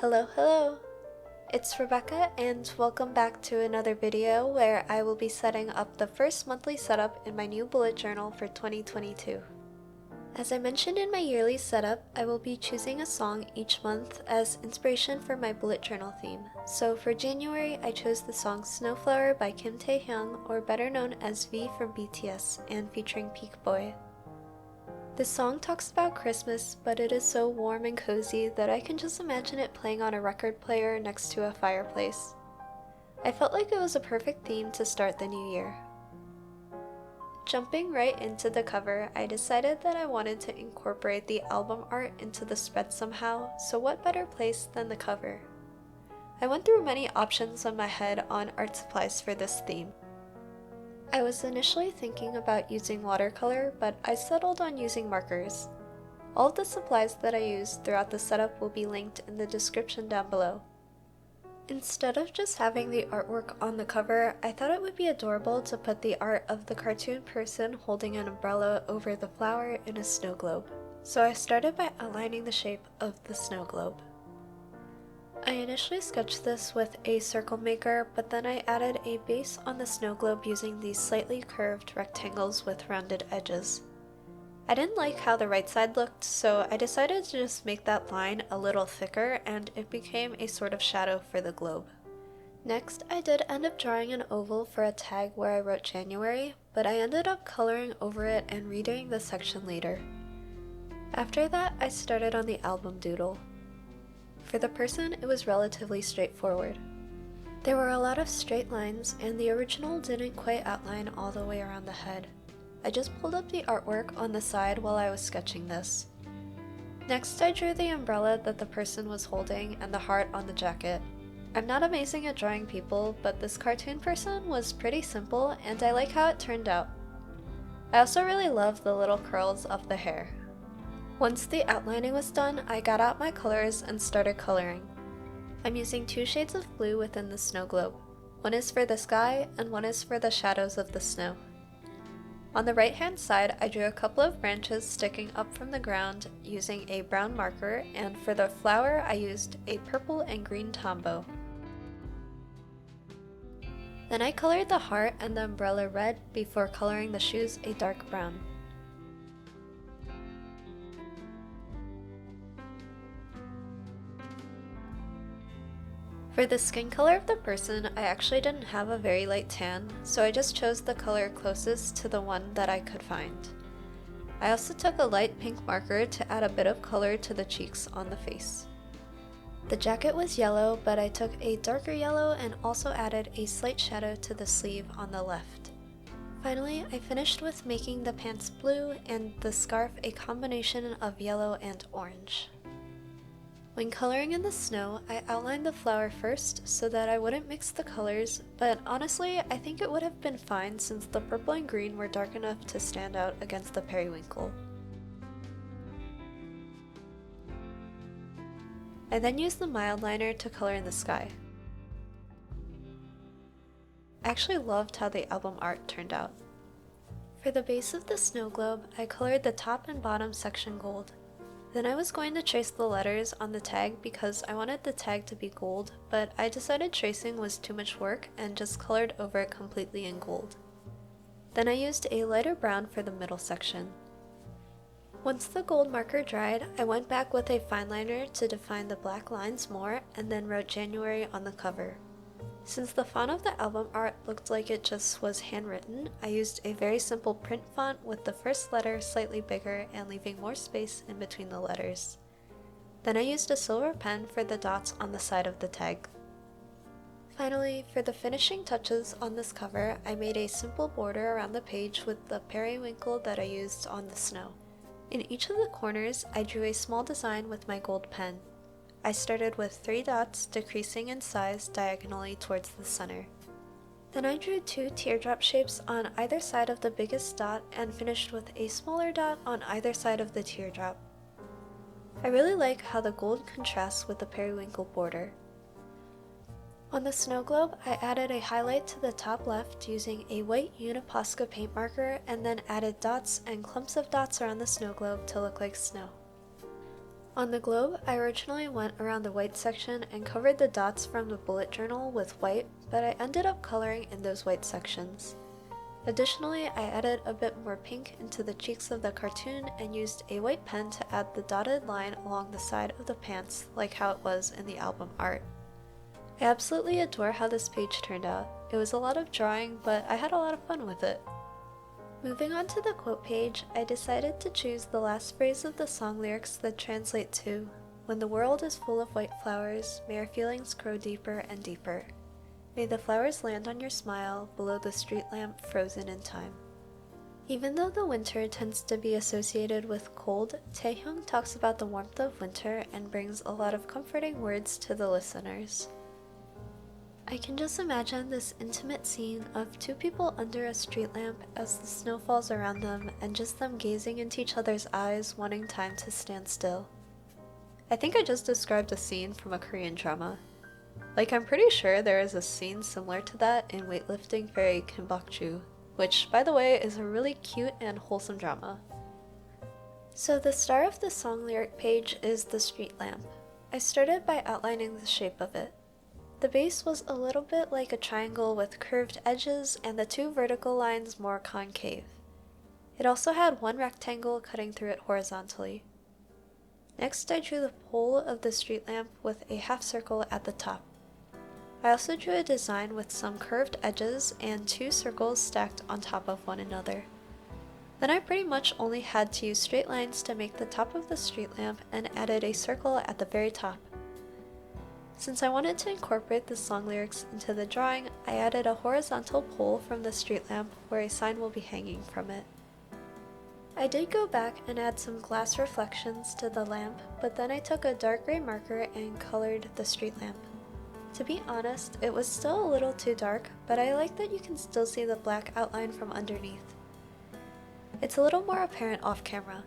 Hello! It's Rebecca and welcome back to another video where I will be setting up the first monthly setup in my new bullet journal for 2022. As I mentioned in my yearly setup, I will be choosing a song each month as inspiration for my bullet journal theme. So for January, I chose the song Snowflower by Taehyung, or better known as V from BTS, and featuring Peakboy. This song talks about Christmas, but it is so warm and cozy that I can just imagine it playing on a record player next to a fireplace. I felt like it was a perfect theme to start the new year. Jumping right into the cover, I decided that I wanted to incorporate the album art into the spread somehow, so what better place than the cover? I went through many options in my head on art supplies for this theme. I was initially thinking about using watercolor, but I settled on using markers. All of the supplies that I used throughout the setup will be linked in the description down below. Instead of just having the artwork on the cover, I thought it would be adorable to put the art of the cartoon person holding an umbrella over the flower in a snow globe. So I started by outlining the shape of the snow globe. I initially sketched this with a circle maker, but then I added a base on the snow globe using these slightly curved rectangles with rounded edges. I didn't like how the right side looked, so I decided to just make that line a little thicker and it became a sort of shadow for the globe. Next, I did end up drawing an oval for a tag where I wrote January, but I ended up coloring over it and redoing the section later. After that, I started on the album doodle. For the person, it was relatively straightforward. There were a lot of straight lines, and the original didn't quite outline all the way around the head. I just pulled up the artwork on the side while I was sketching this. Next, I drew the umbrella that the person was holding and the heart on the jacket. I'm not amazing at drawing people, but this cartoon person was pretty simple, and I like how it turned out. I also really love the little curls of the hair. Once the outlining was done, I got out my colors and started coloring. I'm using two shades of blue within the snow globe. One is for the sky and one is for the shadows of the snow. On the right hand side, I drew a couple of branches sticking up from the ground using a brown marker, and for the flower I used a purple and green tombow. Then I colored the heart and the umbrella red before coloring the shoes a dark brown. For the skin color of the person, I actually didn't have a very light tan, so I just chose the color closest to the one that I could find. I also took a light pink marker to add a bit of color to the cheeks on the face. The jacket was yellow, but I took a darker yellow and also added a slight shadow to the sleeve on the left. Finally, I finished with making the pants blue and the scarf a combination of yellow and orange. When coloring in the snow, I outlined the flower first so that I wouldn't mix the colors, but honestly, I think it would have been fine since the purple and green were dark enough to stand out against the periwinkle. I then used the mild liner to color in the sky. I actually loved how the album art turned out. For the base of the snow globe, I colored the top and bottom section gold. Then I was going to trace the letters on the tag because I wanted the tag to be gold, but I decided tracing was too much work and just colored over it completely in gold. Then I used a lighter brown for the middle section. Once the gold marker dried, I went back with a fine liner to define the black lines more and then wrote January on the cover. Since the font of the album art looked like it just was handwritten, I used a very simple print font with the first letter slightly bigger and leaving more space in between the letters. Then I used a silver pen for the dots on the side of the tag. Finally, for the finishing touches on this cover, I made a simple border around the page with the periwinkle that I used on the snow. In each of the corners, I drew a small design with my gold pen. I started with 3 dots decreasing in size diagonally towards the center. Then I drew 2 teardrop shapes on either side of the biggest dot and finished with a smaller dot on either side of the teardrop. I really like how the gold contrasts with the periwinkle border. On the snow globe, I added a highlight to the top left using a white Uniposca paint marker and then added dots and clumps of dots around the snow globe to look like snow. On the globe, I originally went around the white section and covered the dots from the bullet journal with white, but I ended up coloring in those white sections. Additionally, I added a bit more pink into the cheeks of the cartoon and used a white pen to add the dotted line along the side of the pants like how it was in the album art. I absolutely adore how this page turned out. It was a lot of drawing, but I had a lot of fun with it. Moving on to the quote page, I decided to choose the last phrase of the song lyrics that translate to, "When the world is full of white flowers, may our feelings grow deeper and deeper. May the flowers land on your smile below the street lamp frozen in time." Even though the winter tends to be associated with cold, Taehyung talks about the warmth of winter and brings a lot of comforting words to the listeners. I can just imagine this intimate scene of two people under a street lamp as the snow falls around them and just them gazing into each other's eyes wanting time to stand still. I think I just described a scene from a Korean drama. Like, I'm pretty sure there is a scene similar to that in weightlifting fairy Kim Bok-ju, which, by the way, is a really cute and wholesome drama. So the star of the song lyric page is the street lamp. I started by outlining the shape of it. The base was a little bit like a triangle with curved edges and the two vertical lines more concave. It also had one rectangle cutting through it horizontally. Next, I drew the pole of the street lamp with a half circle at the top. I also drew a design with some curved edges and two circles stacked on top of one another. Then I pretty much only had to use straight lines to make the top of the street lamp and added a circle at the very top. Since I wanted to incorporate the song lyrics into the drawing, I added a horizontal pole from the street lamp where a sign will be hanging from it. I did go back and add some glass reflections to the lamp, but then I took a dark gray marker and colored the street lamp. To be honest, it was still a little too dark, but I like that you can still see the black outline from underneath. It's a little more apparent off camera.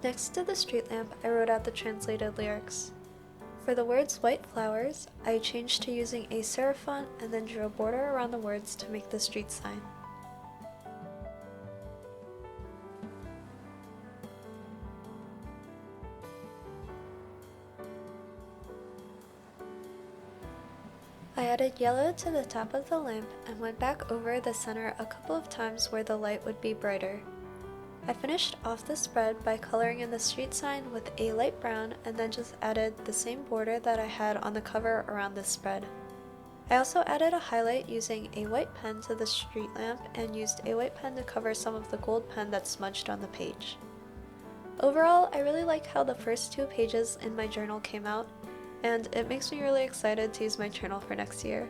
Next to the street lamp, I wrote out the translated lyrics. For the words white flowers, I changed to using a serif font and then drew a border around the words to make the street sign. I added yellow to the top of the lamp and went back over the center a couple of times where the light would be brighter. I finished off the spread by coloring in the street sign with a light brown and then just added the same border that I had on the cover around the spread. I also added a highlight using a white pen to the street lamp and used a white pen to cover some of the gold pen that smudged on the page. Overall, I really like how the first two pages in my journal came out, and it makes me really excited to use my journal for next year.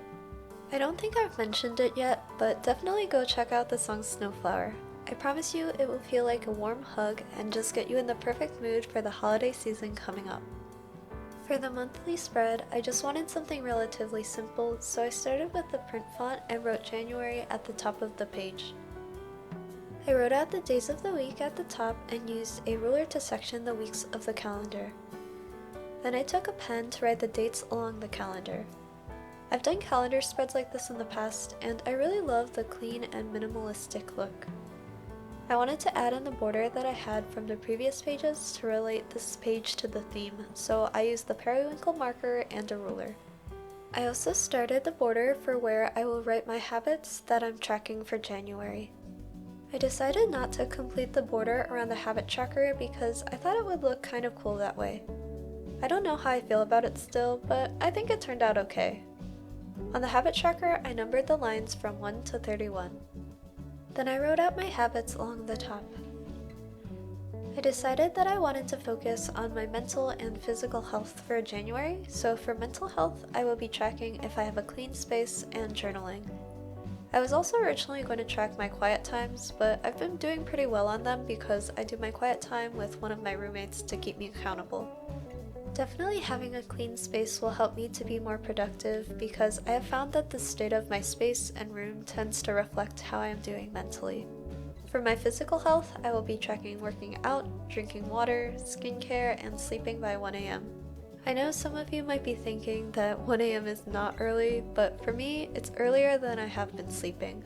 I don't think I've mentioned it yet, but definitely go check out the song Snowflower. I promise you it will feel like a warm hug and just get you in the perfect mood for the holiday season coming up. For the monthly spread, I just wanted something relatively simple, so I started with the print font and wrote January at the top of the page. I wrote out the days of the week at the top and used a ruler to section the weeks of the calendar. Then I took a pen to write the dates along the calendar. I've done calendar spreads like this in the past, and I really love the clean and minimalistic look. I wanted to add in the border that I had from the previous pages to relate this page to the theme, so I used the periwinkle marker and a ruler. I also started the border for where I will write my habits that I'm tracking for January. I decided not to complete the border around the habit tracker because I thought it would look kind of cool that way. I don't know how I feel about it still, but I think it turned out okay. On the habit tracker, I numbered the lines from 1 to 31. Then I wrote out my habits along the top. I decided that I wanted to focus on my mental and physical health for January, so for mental health, I will be tracking if I have a clean space and journaling. I was also originally going to track my quiet times, but I've been doing pretty well on them because I do my quiet time with one of my roommates to keep me accountable. Definitely having a clean space will help me to be more productive because I have found that the state of my space and room tends to reflect how I am doing mentally. For my physical health, I will be tracking working out, drinking water, skincare, and sleeping by 1 a.m. I know some of you might be thinking that 1 a.m. is not early, but for me, it's earlier than I have been sleeping.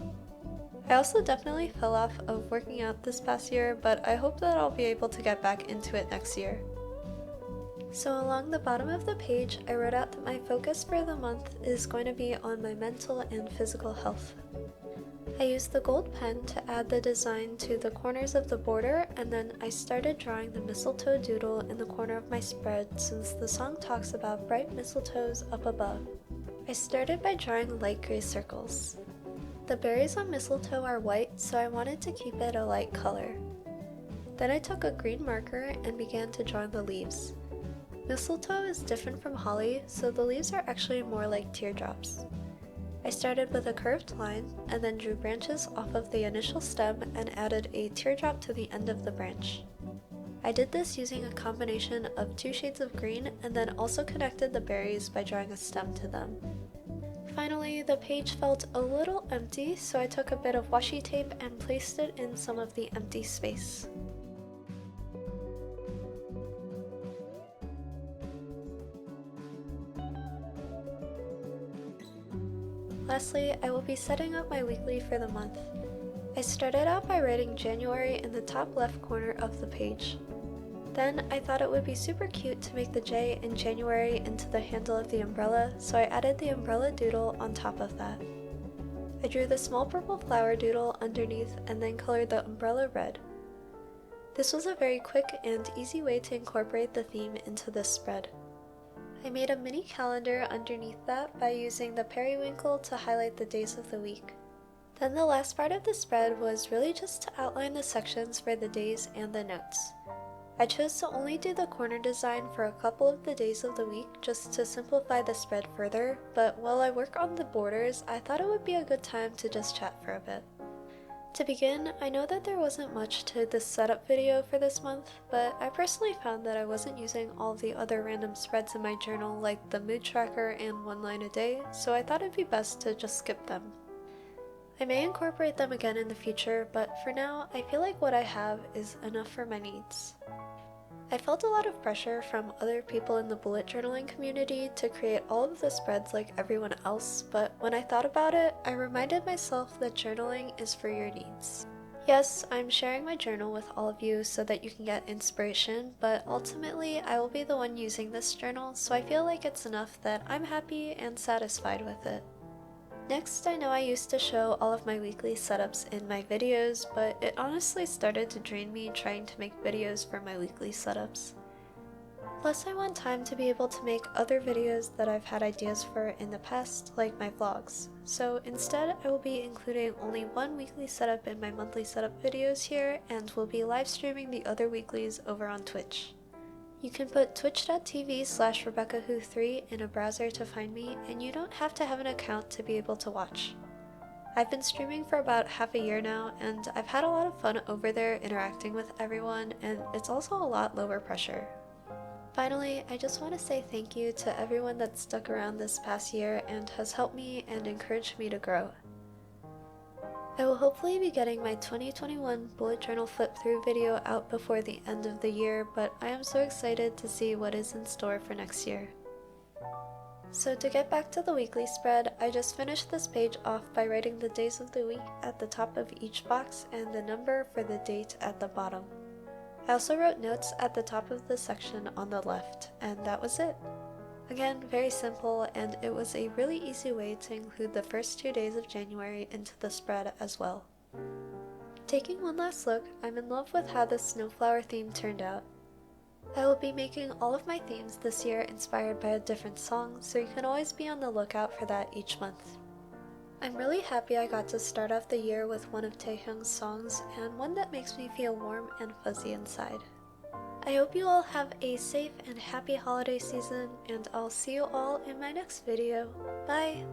I also definitely fell off of working out this past year, but I hope that I'll be able to get back into it next year. So along the bottom of the page, I wrote out that my focus for the month is going to be on my mental and physical health. I used the gold pen to add the design to the corners of the border, and then I started drawing the mistletoe doodle in the corner of my spread since the song talks about bright mistletoes up above. I started by drawing light gray circles. The berries on mistletoe are white, so I wanted to keep it a light color. Then I took a green marker and began to draw the leaves. Mistletoe is different from holly, so the leaves are actually more like teardrops. I started with a curved line and then drew branches off of the initial stem and added a teardrop to the end of the branch. I did this using a combination of 2 shades of green and then also connected the berries by drawing a stem to them. Finally, the page felt a little empty, so I took a bit of washi tape and placed it in some of the empty space. Lastly, I will be setting up my weekly for the month. I started out by writing January in the top left corner of the page. Then I thought it would be super cute to make the J in January into the handle of the umbrella, so I added the umbrella doodle on top of that. I drew the small purple flower doodle underneath and then colored the umbrella red. This was a very quick and easy way to incorporate the theme into this spread. I made a mini calendar underneath that by using the periwinkle to highlight the days of the week. Then the last part of the spread was really just to outline the sections for the days and the notes. I chose to only do the corner design for a couple of the days of the week just to simplify the spread further, but while I work on the borders, I thought it would be a good time to just chat for a bit. To begin, I know that there wasn't much to this setup video for this month, but I personally found that I wasn't using all the other random spreads in my journal like the mood tracker and one line a day, so I thought it'd be best to just skip them. I may incorporate them again in the future, but for now, I feel like what I have is enough for my needs. I felt a lot of pressure from other people in the bullet journaling community to create all of the spreads like everyone else, but when I thought about it, I reminded myself that journaling is for your needs. Yes, I'm sharing my journal with all of you so that you can get inspiration, but ultimately I will be the one using this journal, so I feel like it's enough that I'm happy and satisfied with it. Next, I know I used to show all of my weekly setups in my videos, but it honestly started to drain me trying to make videos for my weekly setups. Plus, I want time to be able to make other videos that I've had ideas for in the past, like my vlogs. So instead, I will be including only one weekly setup in my monthly setup videos here, and will be live streaming the other weeklies over on Twitch. You can put twitch.tv/RebeccaWho3 in a browser to find me, and you don't have to have an account to be able to watch. I've been streaming for about half a year now, and I've had a lot of fun over there interacting with everyone, and it's also a lot lower pressure. Finally, I just want to say thank you to everyone that stuck around this past year and has helped me and encouraged me to grow. I will hopefully be getting my 2021 bullet journal flip through video out before the end of the year, but I am so excited to see what is in store for next year. So to get back to the weekly spread, I just finished this page off by writing the days of the week at the top of each box and the number for the date at the bottom. I also wrote notes at the top of the section on the left, and that was it. Again, very simple, and it was a really easy way to include the first 2 days of January into the spread as well. Taking one last look, I'm in love with how the snowflower theme turned out. I will be making all of my themes this year inspired by a different song, so you can always be on the lookout for that each month. I'm really happy I got to start off the year with one of Taehyung's songs, and one that makes me feel warm and fuzzy inside. I hope you all have a safe and happy holiday season, and I'll see you all in my next video. Bye!